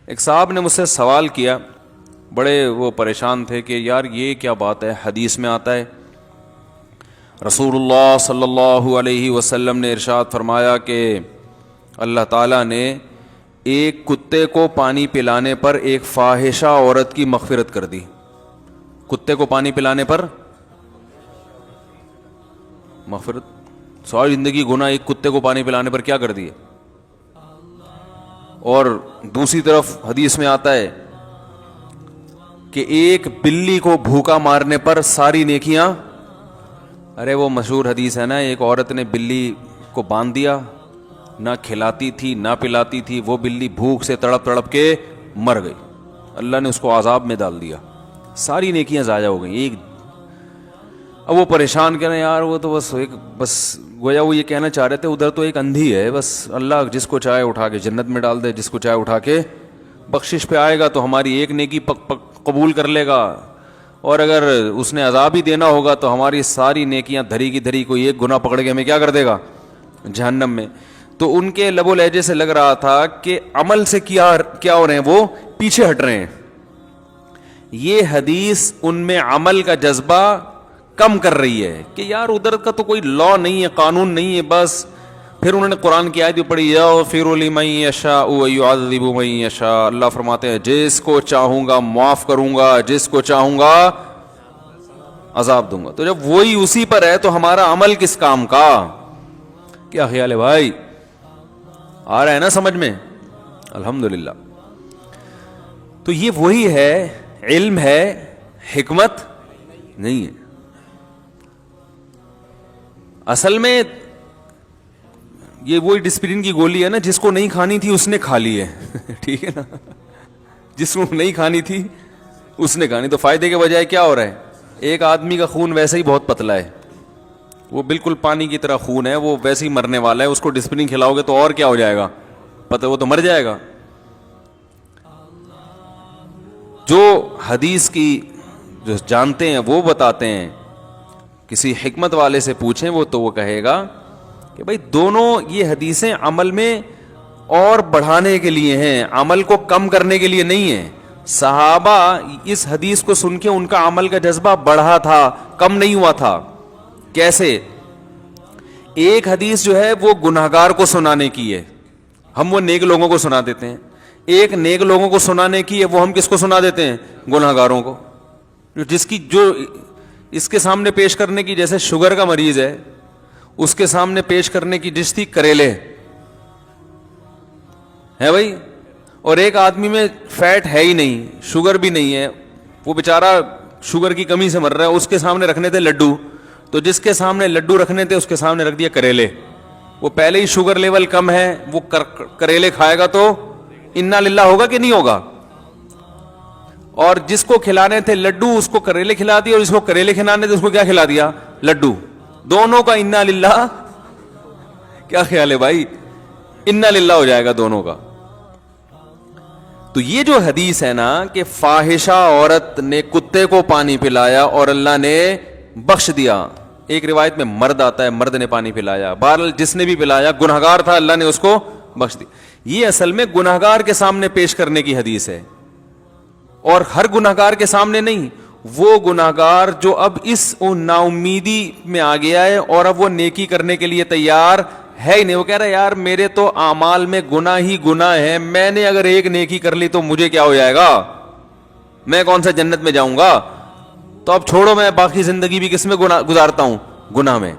ایک صاحب نے مجھ سے سوال کیا, بڑے وہ پریشان تھے کہ یار یہ کیا بات ہے, حدیث میں آتا ہے رسول اللہ صلی اللہ علیہ وسلم نے ارشاد فرمایا کہ اللہ تعالیٰ نے ایک کتے کو پانی پلانے پر ایک فاحشہ عورت کی مغفرت کر دی. کتے کو پانی پلانے پر مغفرت, ساری زندگی گناہ ایک کتے کو پانی پلانے پر کیا کر دیے. اور دوسری طرف حدیث میں آتا ہے کہ ایک بلی کو بھوکا مارنے پر ساری نیکیاں. ارے وہ مشہور حدیث ہے نا, ایک عورت نے بلی کو باندھ دیا, نہ کھلاتی تھی نہ پلاتی تھی, وہ بلی بھوک سے تڑپ تڑپ کے مر گئی, اللہ نے اس کو عذاب میں ڈال دیا, ساری نیکیاں ضائع ہو گئیں. ایک اب وہ پریشان کہہ رہے ہیں یار وہ تو بس گویا وہ یہ کہنا چاہ رہے تھے ادھر تو ایک اندھی ہے, بس اللہ جس کو چاہے اٹھا کے جنت میں ڈال دے, جس کو چاہے اٹھا کے بخشش پہ آئے گا تو ہماری ایک نیکی قبول کر لے گا, اور اگر اس نے عذاب ہی دینا ہوگا تو ہماری ساری نیکیاں دھری کی دھری کوئی ایک گناہ پکڑ کے ہمیں کیا کر دے گا, جہنم میں. تو ان کے لب و لہجے سے لگ رہا تھا کہ عمل سے کیا ہو رہے ہیں, وہ پیچھے ہٹ رہے ہیں. یہ حدیث ان میں عمل کا جذبہ کم کر رہی ہے کہ یار ادھر کا تو کوئی لا نہیں ہے, قانون نہیں ہے بس. پھر انہوں نے قرآن کی آیت بھی پڑھی, یغفر لمن یشاء ویعذب من یشاء. اللہ فرماتے ہیں جس کو چاہوں گا معاف کروں گا, جس کو چاہوں گا عذاب دوں گا. تو جب وہی اسی پر ہے تو ہمارا عمل کس کام کا. کیا خیال ہے بھائی, آ رہا ہے نا سمجھ میں؟ الحمدللہ. تو یہ وہی ہے, علم ہے, حکمت نہیں ہے. اصل میں یہ وہی ڈسپلن کی گولی ہے نا, جس کو نہیں کھانی تھی اس نے کھا لی ہے ٹھیک ہے نا, جس کو نہیں کھانی تھی اس نے کھانی. تو فائدے کے بجائے کیا ہو رہا ہے, ایک آدمی کا خون ویسے ہی بہت پتلا ہے, وہ بالکل پانی کی طرح خون ہے, وہ ویسے ہی مرنے والا ہے, اس کو ڈسپلن کھلاؤ گے تو اور کیا ہو جائے گا, پتہ وہ تو مر جائے گا. جو حدیث کی جو جانتے ہیں وہ بتاتے ہیں, کسی حکمت والے سے پوچھیں وہ تو وہ کہے گا کہ بھائی دونوں یہ حدیثیں عمل میں اور بڑھانے کے لیے ہیں, عمل کو کم کرنے کے لیے نہیں ہیں. صحابہ اس حدیث کو سن کے ان کا عمل کا جذبہ بڑھا تھا, کم نہیں ہوا تھا. کیسے؟ ایک حدیث جو ہے وہ گناہگار کو سنانے کی ہے, ہم وہ نیک لوگوں کو سنا دیتے ہیں. ایک نیک لوگوں کو سنانے کی ہے, وہ ہم کس کو سنا دیتے ہیں, گناہگاروں کو. جس کی جو اس کے سامنے پیش کرنے کی, جیسے شوگر کا مریض ہے, اس کے سامنے پیش کرنے کی ڈش تھی کریلے ہے بھائی, اور ایک آدمی میں فیٹ ہے ہی نہیں, شوگر بھی نہیں ہے, وہ بیچارہ شوگر کی کمی سے مر رہا ہے, اس کے سامنے رکھنے تھے لڈو, تو جس کے سامنے لڈو رکھنے تھے اس کے سامنے رکھ دیا کریلے. وہ پہلے ہی شوگر لیول کم ہے, وہ کریلے کھائے گا تو انا للہ ہوگا کہ نہیں ہوگا. اور جس کو کھلانے تھے لڈو اس کو کریلے کھلا دیا, اور جس کو کریلے کھلانے تھے اس کو کیا کھلا دیا, لڈو. دونوں کا انا للہ. کیا خیال ہے بھائی, انا للہ ہو جائے گا دونوں کا. تو یہ جو حدیث ہے نا کہ فاحشہ عورت نے کتے کو پانی پلایا اور اللہ نے بخش دیا. ایک روایت میں مرد آتا ہے, مرد نے پانی پلایا, بہرحال جس نے بھی پلایا گنہگار تھا, اللہ نے اس کو بخش دیا. یہ اصل میں گنہگار کے سامنے پیش کرنے کی حدیث ہے, اور ہر گنہگار کے سامنے نہیں. وہ گنہگار جو اب اس نا امیدی میں آ گیا ہے اور اب وہ نیکی کرنے کے لیے تیار ہے ہی نہیں. وہ کہہ رہا ہے یار میرے تو اعمال میں گناہ ہی گناہ ہے, میں نے اگر ایک نیکی کر لی تو مجھے کیا ہو جائے گا, میں کون سا جنت میں جاؤں گا. تو اب چھوڑو, میں باقی زندگی بھی کس میں گزارتا ہوں, گناہ میں.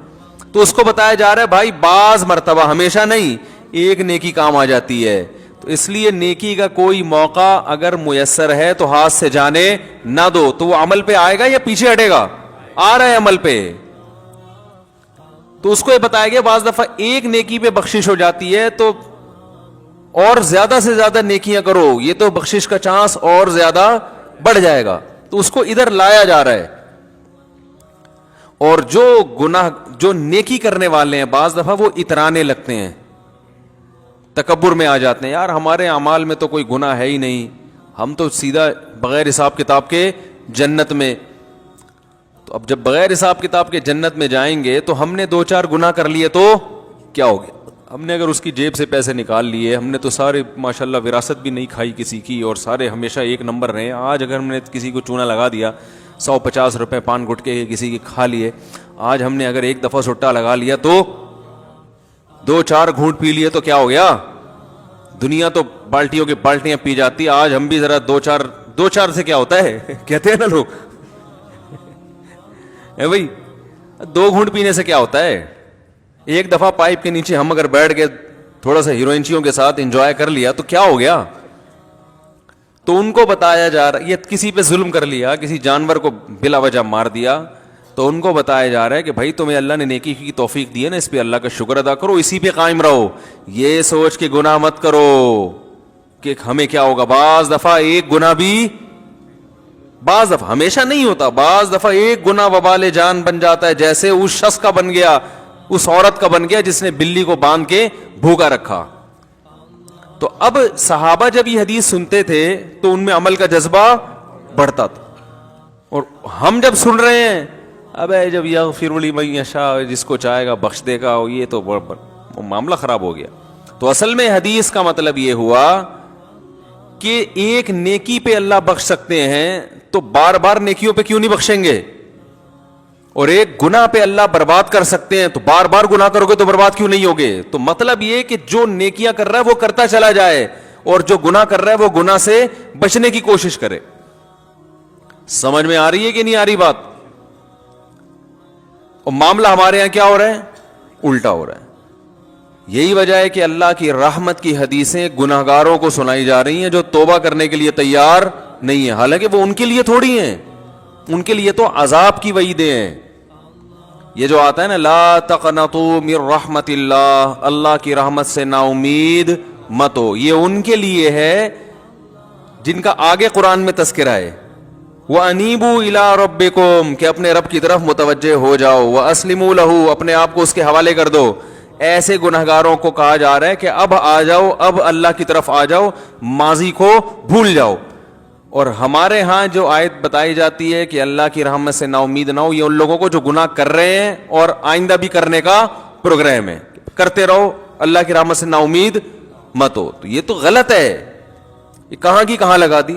تو اس کو بتایا جا رہا ہے بھائی بعض مرتبہ, ہمیشہ نہیں, ایک نیکی کام آ جاتی ہے. تو اس لیے نیکی کا کوئی موقع اگر میسر ہے تو ہاتھ سے جانے نہ دو. تو وہ عمل پہ آئے گا یا پیچھے ہٹے گا, آ رہا ہے عمل پہ. تو اس کو یہ بتایا گیا بعض دفعہ ایک نیکی پہ بخشش ہو جاتی ہے تو اور زیادہ سے زیادہ نیکیاں کرو, یہ تو بخشش کا چانس اور زیادہ بڑھ جائے گا. تو اس کو ادھر لایا جا رہا ہے. اور جو نیکی کرنے والے ہیں بعض دفعہ وہ اترانے لگتے ہیں, تکبر میں آ جاتے ہیں, یار ہمارے اعمال میں تو کوئی گناہ ہے ہی نہیں, ہم تو سیدھا بغیر حساب کتاب کے جنت میں. تو اب جب بغیر حساب کتاب کے جنت میں جائیں گے تو ہم نے 2-4 گناہ کر لیے تو کیا ہو گیا, ہم نے اگر اس کی جیب سے پیسے نکال لیے, ہم نے تو سارے ماشاءاللہ وراثت بھی نہیں کھائی کسی کی, اور سارے ہمیشہ ایک نمبر رہے. آج اگر ہم نے کسی کو چونا لگا دیا, 150 روپے پان گٹکے کے کسی کے کھا لیے, آج ہم نے اگر ایک دفعہ سٹا لگا لیا تو 2-4 گھونٹ پی لیے تو کیا ہو گیا؟ دنیا تو بالٹیوں کی بالٹیاں پی جاتی. آج ہم بھی ذرا 2-4 سے کیا ہوتا ہے کہتے ہیں نا لوگ بھائی 2 گھونٹ پینے سے کیا ہوتا ہے؟ ایک دفعہ پائپ کے نیچے ہم اگر بیٹھ کے تھوڑا سا ہیروئنچیوں کے ساتھ انجوائے کر لیا تو کیا ہو گیا؟ تو ان کو بتایا جا رہا, یہ کسی پہ ظلم کر لیا, کسی جانور کو بلا وجہ مار دیا, تو ان کو بتایا جا رہا ہے کہ بھائی تمہیں اللہ نے نیکی کی توفیق دی ہے نا, اس پہ اللہ کا شکر ادا کرو, اسی پہ قائم رہو, یہ سوچ کے گناہ مت کرو کہ ہمیں کیا ہوگا. بعض دفعہ ایک گناہ بھی, بعض دفعہ, ہمیشہ نہیں ہوتا, بعض دفعہ ایک گناہ وبال جان بن جاتا ہے, جیسے اس شخص کا بن گیا, اس عورت کا بن گیا جس نے بلی کو باندھ کے بھوکا رکھا. تو اب صحابہ جب یہ حدیث سنتے تھے تو ان میں عمل کا جذبہ بڑھتا تھا, اور ہم جب سن رہے ہیں اب جب یغفر لمن یشاء, جس کو چاہے گا بخش دے گا, یہ تو معاملہ خراب ہو گیا. تو اصل میں حدیث کا مطلب یہ ہوا کہ ایک نیکی پہ اللہ بخش سکتے ہیں تو بار بار نیکیوں پہ کیوں نہیں بخشیں گے, اور ایک گناہ پہ اللہ برباد کر سکتے ہیں تو بار بار گناہ کرو گے تو برباد کیوں نہیں ہوگے. تو مطلب یہ کہ جو نیکیاں کر رہا ہے وہ کرتا چلا جائے, اور جو گناہ کر رہا ہے وہ گناہ سے بچنے کی کوشش کرے. سمجھ میں آ رہی ہے کہ نہیں آ رہی بات؟ اور معاملہ ہمارے یہاں کیا ہو رہا ہے؟ الٹا ہو رہا ہے. یہی وجہ ہے کہ اللہ کی رحمت کی حدیثیں گناہگاروں کو سنائی جا رہی ہیں جو توبہ کرنے کے لیے تیار نہیں ہیں, حالانکہ وہ ان کے لیے تھوڑی ہیں, ان کے لیے تو عذاب کی وعیدیں ہیں. یہ جو آتا ہے نا لا تقنطوا من رحمت اللہ, اللہ کی رحمت سے نا امید مت ہو, یہ ان کے لیے ہے جن کا آگے قرآن میں تذکرہ ہے. وَأَنِيبُوا إِلَىٰ رَبِّكُمْ, کہ اپنے رب کی طرف متوجہ ہو جاؤ. وَأَسْلِمُوا لَهُ, اپنے آپ کو اس کے حوالے کر دو. ایسے گنہگاروں کو کہا جا رہا ہے کہ اب آ جاؤ, اب اللہ کی طرف آ جاؤ, ماضی کو بھول جاؤ. اور ہمارے ہاں جو آیت بتائی جاتی ہے کہ اللہ کی رحمت سے نا امید نہ ہو, یہ ان لوگوں کو جو گناہ کر رہے ہیں اور آئندہ بھی کرنے کا پروگرام ہے, کرتے رہو, اللہ کی رحمت سے نا امید مت ہو. تو یہ تو غلط ہے, یہ کہاں کی کہاں لگا دی.